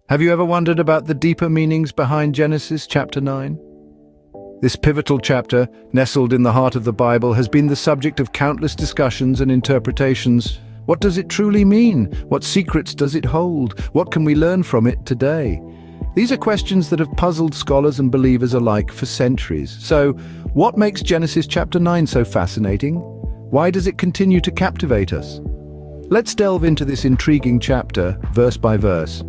Have you ever wondered about the deeper meanings behind Genesis chapter 9? This pivotal chapter, nestled in the heart of the Bible, has been the subject of countless discussions and interpretations. What does it truly mean? What secrets does it hold? What can we learn from it today? These are questions that have puzzled scholars and believers alike for centuries. So, what makes Genesis chapter 9 so fascinating? Why does it continue to captivate us? Let's delve into this intriguing chapter, verse by verse.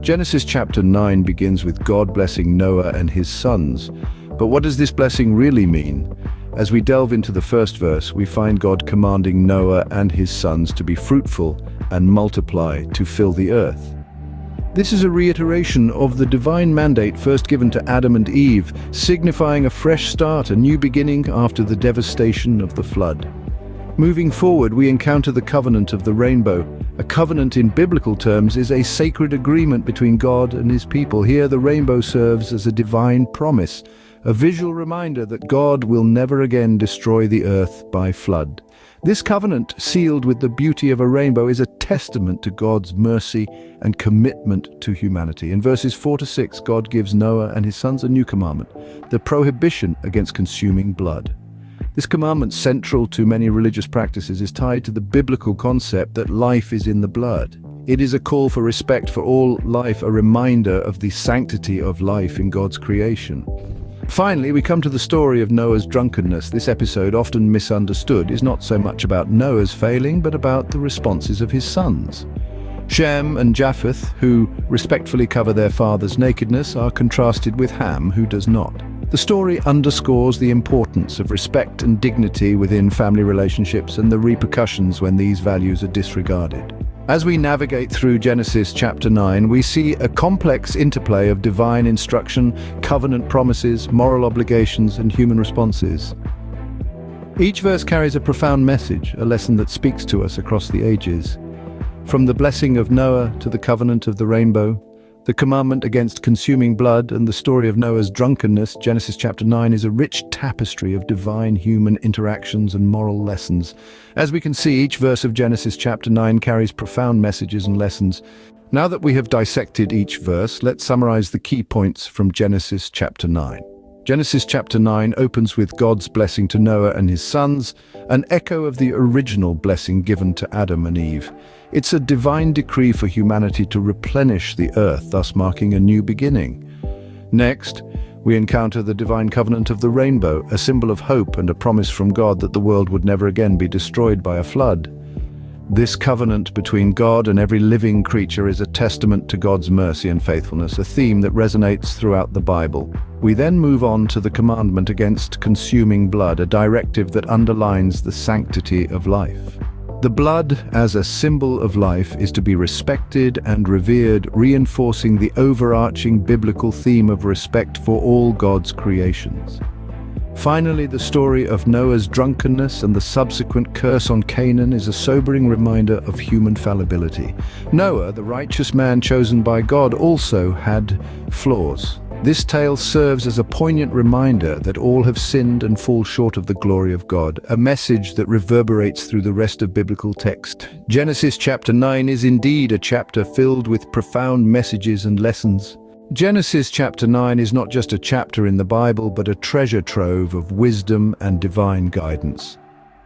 Genesis chapter 9 begins with God blessing Noah and his sons. But what does this blessing really mean? As we delve into the first verse, we find God commanding Noah and his sons to be fruitful and multiply, to fill the earth. This is a reiteration of the divine mandate first given to Adam and Eve, signifying a fresh start, a new beginning after the devastation of the flood. Moving forward, we encounter the covenant of the rainbow. A covenant in biblical terms is a sacred agreement between God and his people. Here, the rainbow serves as a divine promise, a visual reminder that God will never again destroy the earth by flood. This covenant, sealed with the beauty of a rainbow, is a testament to God's mercy and commitment to humanity. In verses 4 to 6, God gives Noah and his sons a new commandment, the prohibition against consuming blood. This commandment, central to many religious practices, is tied to the biblical concept that life is in the blood. It is a call for respect for all life, a reminder of the sanctity of life in God's creation. Finally, we come to the story of Noah's drunkenness. This episode, often misunderstood, is not so much about Noah's failing, but about the responses of his sons. Shem and Japheth, who respectfully cover their father's nakedness, are contrasted with Ham, who does not. The story underscores the importance of respect and dignity within family relationships and the repercussions when these values are disregarded. As we navigate through Genesis chapter 9, we see a complex interplay of divine instruction, covenant promises, moral obligations, and human responses. Each verse carries a profound message, a lesson that speaks to us across the ages. From the blessing of Noah to the covenant of the rainbow, the commandment against consuming blood, and the story of Noah's drunkenness, Genesis chapter 9 is a rich tapestry of divine human interactions and moral lessons. As we can see, each verse of Genesis chapter 9 carries profound messages and lessons. Now that we have dissected each verse, let's summarize the key points from Genesis chapter 9. Genesis chapter 9 opens with God's blessing to Noah and his sons, an echo of the original blessing given to Adam and Eve. It's a divine decree for humanity to replenish the earth, thus marking a new beginning. Next, we encounter the divine covenant of the rainbow, a symbol of hope and a promise from God that the world would never again be destroyed by a flood. This covenant between God and every living creature is a testament to God's mercy and faithfulness, a theme that resonates throughout the Bible. We then move on to the commandment against consuming blood, a directive that underlines the sanctity of life. The blood, as a symbol of life, is to be respected and revered, reinforcing the overarching biblical theme of respect for all God's creations. Finally, the story of Noah's drunkenness and the subsequent curse on Canaan is a sobering reminder of human fallibility. Noah, the righteous man chosen by God, also had flaws. This tale serves as a poignant reminder that all have sinned and fall short of the glory of God, a message that reverberates through the rest of biblical text. Genesis chapter 9 is indeed a chapter filled with profound messages and lessons. Genesis chapter 9 is not just a chapter in the Bible, but a treasure trove of wisdom and divine guidance.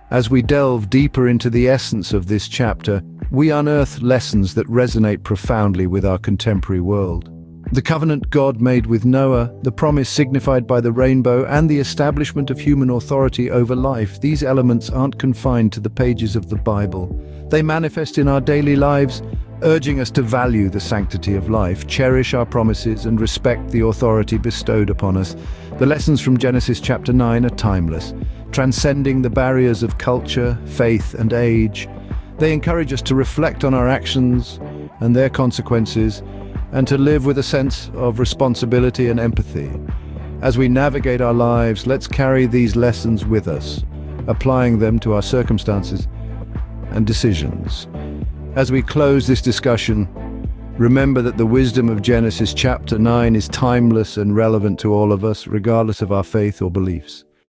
As we delve deeper into the essence of this chapter, we unearth lessons that resonate profoundly with our contemporary world. The covenant God made with Noah, the promise signified by the rainbow, and the establishment of human authority over life, these elements aren't confined to the pages of the Bible. They manifest in our daily lives, urging us to value the sanctity of life, cherish our promises, and respect the authority bestowed upon us. The lessons from Genesis chapter 9 are timeless, transcending the barriers of culture, faith, and age. They encourage us to reflect on our actions and their consequences, and to live with a sense of responsibility and empathy. As we navigate our lives, let's carry these lessons with us, applying them to our circumstances and decisions. As we close this discussion, remember that the wisdom of Genesis chapter 9 is timeless and relevant to all of us, regardless of our faith or beliefs.